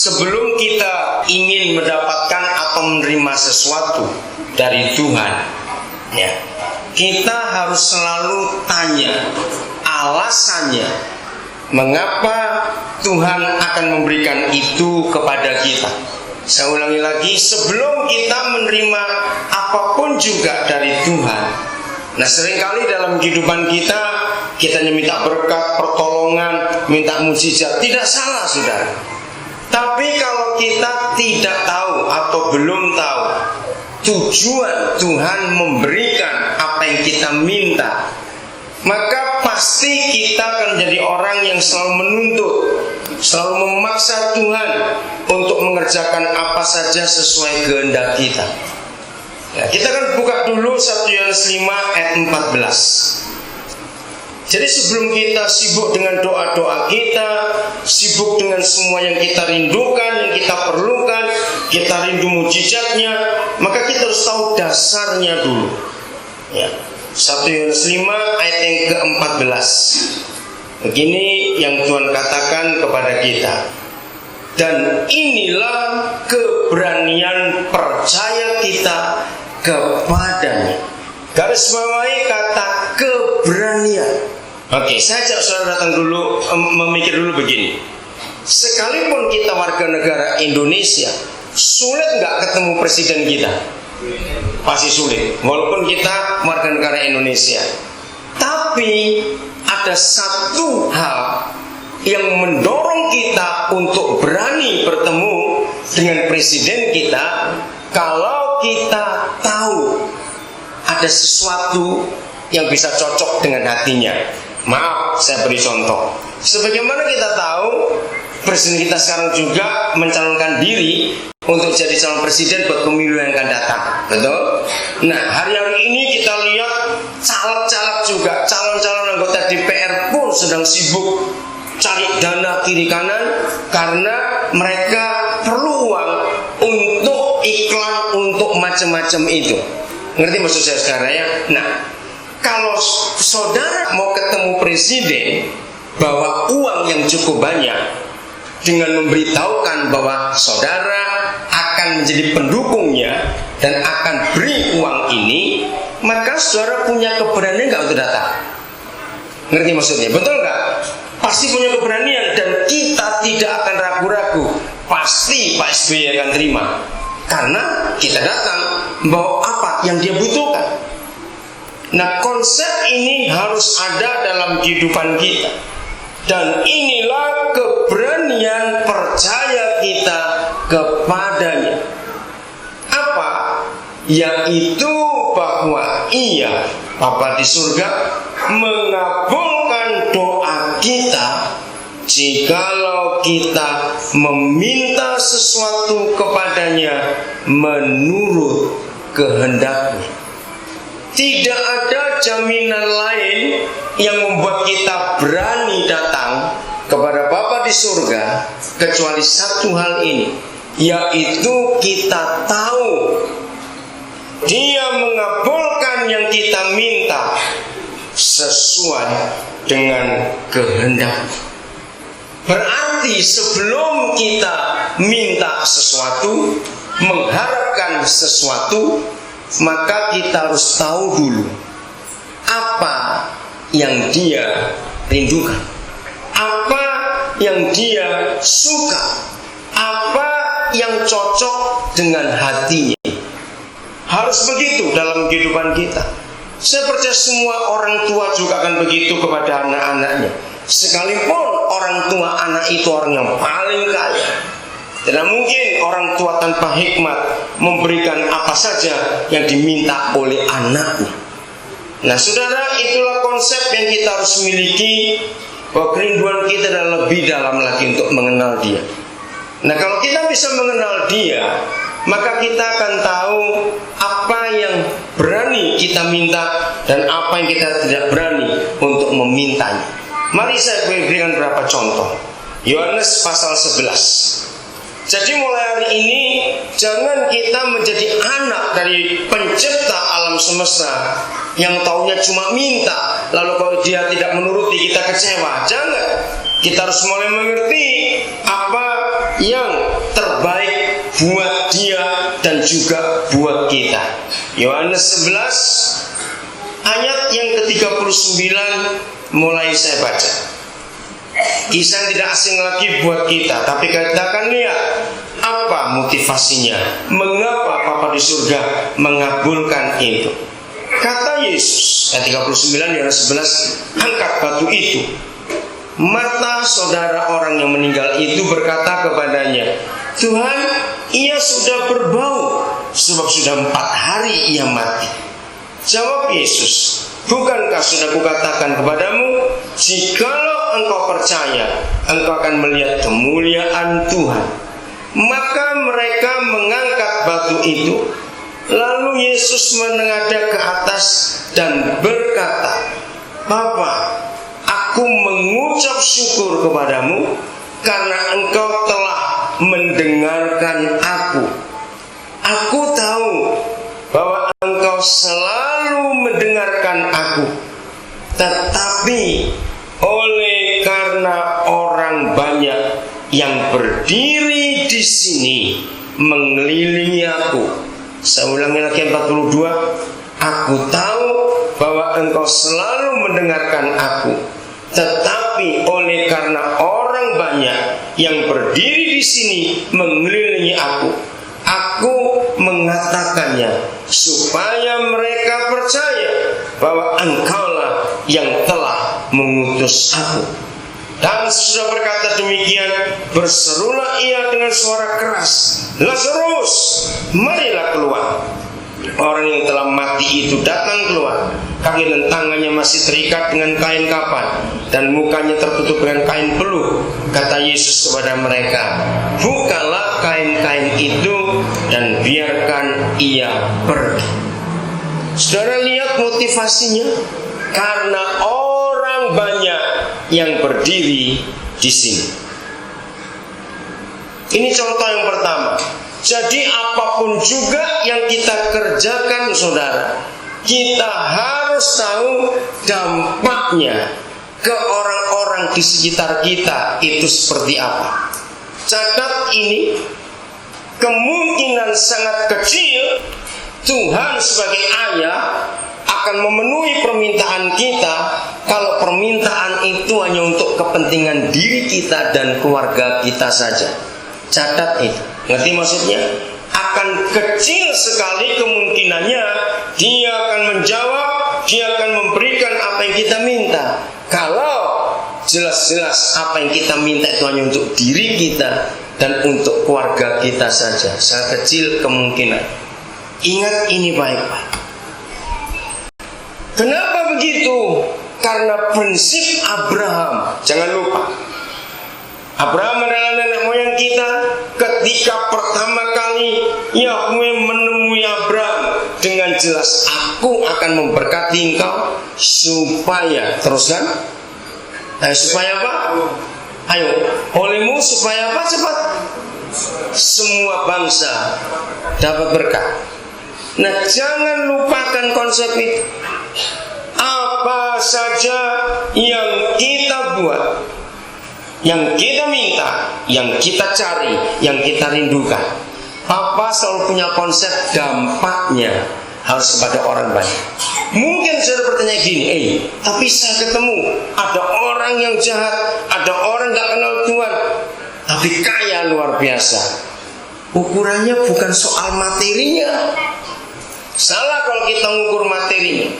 sebelum kita ingin mendapatkan atau menerima sesuatu dari Tuhan, ya, kita harus selalu tanya alasannya mengapa Tuhan akan memberikan itu kepada kita. Saya ulangi lagi, sebelum kita menerima apapun juga dari Tuhan. Nah, seringkali dalam kehidupan kita hanya minta berkat, pertolongan, minta mukjizat. Tidak salah, saudara. Tapi kalau kita tidak tahu atau belum tahu tujuan Tuhan memberikan apa yang kita minta, maka pasti kita akan jadi orang yang selalu menuntut, selalu memaksa Tuhan untuk mengerjakan apa saja sesuai kehendak kita. Ya, kita akan buka dulu 1 Yohanes 5 ayat 14. Jadi sebelum kita sibuk dengan doa-doa kita, sibuk dengan semua yang kita rindukan, yang kita perlukan, kita rindu mujizatnya, maka kita harus tahu dasarnya dulu. Ya. 1 Yohanes 5 ayat yang ke-14. Begini yang Tuhan katakan kepada kita. Dan inilah keberanian percaya kita kepadanya. Garis bawahi kata keberanian. Oke, saya ajak saudara datang dulu, memikir dulu begini. Sekalipun kita warga negara Indonesia, sulit nggak ketemu presiden kita? Pasti sulit, walaupun kita warga negara Indonesia. Tapi ada satu hal yang mendorong kita untuk berani bertemu dengan presiden kita. Kalau kita tahu ada sesuatu yang bisa cocok dengan hatinya. Maaf, saya beri contoh. Sebagaimana kita tahu, presiden kita sekarang juga mencalonkan diri untuk jadi calon presiden buat pemilu yang akan datang. Betul? Nah, hari-hari ini kita lihat caleg-caleg juga, calon-calon anggota DPR pun sedang sibuk cari dana kiri kanan karena mereka perlu uang untuk iklan, untuk macam-macam itu. Ngerti maksud saya sekarang ya? Nah, kalau saudara mau ketemu presiden bawa uang yang cukup banyak dengan memberitahukan bahwa saudara akan menjadi pendukungnya dan akan beri uang ini, maka saudara punya keberanian nggak untuk datang? Ngerti maksudnya? Betul nggak? Pasti punya keberanian dan kita tidak akan ragu-ragu. Pasti Pak SBY akan terima karena kita datang bawa apa yang dia butuhkan. Nah, konsep ini harus ada dalam kehidupan kita. Dan inilah keberanian percaya kita kepadanya. Apa? Yaitu bahwa Ia, Bapa di surga, mengabulkan doa kita jikalau kita meminta sesuatu kepadanya menurut kehendak-Nya. Tidak ada jaminan lain yang membuat kita berani datang kepada Bapa di surga kecuali satu hal ini, yaitu kita tahu Dia mengabulkan yang kita minta sesuai dengan kehendak. Berarti sebelum kita minta sesuatu, mengharapkan sesuatu, maka kita harus tahu dulu apa yang Dia rindukan, apa yang Dia suka, apa yang cocok dengan hatinya. Harus begitu dalam kehidupan kita. Saya percaya semua orang tua juga akan begitu kepada anak-anaknya. Sekalipun orang tua anak itu orang yang paling kaya, tidak mungkin orang tua tanpa hikmat memberikan apa saja yang diminta oleh anaknya. Nah, saudara, itulah konsep yang kita harus miliki, bahwa kerinduan kita adalah lebih dalam lagi untuk mengenal Dia. Nah, kalau kita bisa mengenal Dia, maka kita akan tahu apa yang berani kita minta dan apa yang kita tidak berani untuk memintanya. Mari saya berikan beberapa contoh. Yohanes pasal 11. Jadi mulai hari ini jangan kita menjadi anak dari pencipta alam semesta yang taunya cuma minta, lalu kalau Dia tidak menuruti kita kecewa. Jangan. Kita harus mulai mengerti apa yang terbaik buat dia dan juga buat kita. Yohanes 11 ayat yang ke-39 mulai saya baca. Kisah tidak asing lagi buat kita, tapi kita akan lihat apa motivasinya, mengapa Bapa di surga mengabulkan itu. Kata Yesus ayat 39 Yohanes 11, angkat batu itu. Marta, saudara orang yang meninggal itu, berkata kepadanya, Tuhan, ia sudah berbau, sebab sudah 4 hari ia mati. Jawab Yesus, bukankah sudah kukatakan kepadamu, jikalau engkau percaya, engkau akan melihat kemuliaan Tuhan. Maka mereka mengangkat batu itu. Lalu Yesus menengadah ke atas dan berkata, Bapa, aku mengucap syukur kepadamu karena engkau telah mendengarkan aku. Aku tahu bahwa engkau selalu mendengarkan aku, tetapi oleh karena orang banyak yang berdiri di sini mengelilingi aku. Saya ulangi lagi 42. Aku tahu bahwa engkau selalu mendengarkan aku, tetapi oleh karena orang banyak yang berdiri di sini mengelilingi aku, aku mengatakannya supaya mereka percaya bahwa engkaulah yang telah mengutus aku. Dan sesudah berkata demikian, berserulah ia dengan suara keras, Lazarus, marilah keluar. Orang yang telah mati itu datang keluar. Kaki dan tangannya masih terikat dengan kain kapan, dan mukanya tertutup dengan kain peluh. Kata Yesus kepada mereka, bukalah kain-kain itu dan biarkan ia pergi. Saudara lihat motivasinya, karena orang banyak yang berdiri di sini. Ini contoh yang pertama. Jadi apapun juga yang kita kerjakan, saudara, kita harus tahu dampaknya ke orang-orang di sekitar kita itu seperti apa. Catat ini, kemungkinan sangat kecil Tuhan sebagai ayah akan memenuhi permintaan kita kalau permintaan itu hanya untuk kepentingan diri kita dan keluarga kita saja. Catat itu. Ngerti maksudnya? Akan kecil sekali kemungkinannya dia akan menjawab, dia akan memberikan apa yang kita minta. Kalau jelas-jelas apa yang kita minta itu hanya untuk diri kita dan untuk keluarga kita saja, sangat kecil kemungkinan. Ingat ini baik-baik. Kenapa begitu? Karena prinsip Abraham. Jangan lupa, Abraham adalah nenek moyang kita. Ketika pertama kali Yahweh menemui Abraham dengan jelas, aku akan memberkati engkau supaya, teruskan, supaya apa? Ayo, olehmu supaya apa? Cepat. Semua bangsa dapat berkat. Nah, jangan lupakan konsep itu. Apa saja yang kita buat, yang kita minta, yang kita cari, yang kita rindukan, Papa selalu punya konsep dampaknya harus kepada orang banyak. Mungkin saya bertanya gini, tapi saya ketemu ada orang yang jahat, ada orang gak kenal Tuhan, tapi kaya luar biasa. Ukurannya bukan soal materinya. Salah kalau kita mengukur materinya.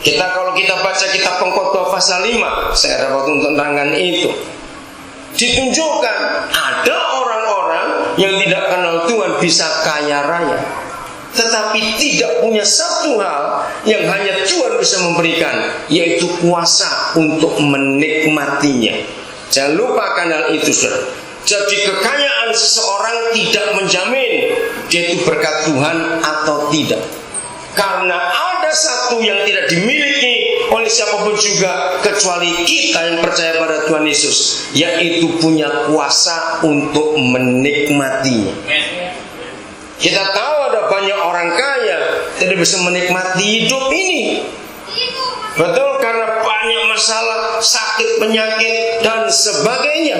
Kalau kita baca kitab Pengkhotbah pasal 5, saya dapat untuk tangan itu, ditunjukkan ada orang-orang yang tidak kenal Tuhan bisa kaya raya, tetapi tidak punya satu hal yang hanya Tuhan bisa memberikan, yaitu kuasa untuk menikmatinya. Jangan lupakan hal itu, saudara. Jadi kekayaan seseorang tidak menjamin dia itu berkat Tuhan atau tidak. Karena ada satu yang tidak dimiliki oleh siapapun juga kecuali kita yang percaya pada Tuhan Yesus, yaitu punya kuasa untuk menikmatinya. Kita tahu ada banyak orang kaya tidak bisa menikmati hidup ini. Betul, karena banyak masalah, sakit, penyakit, dan sebagainya.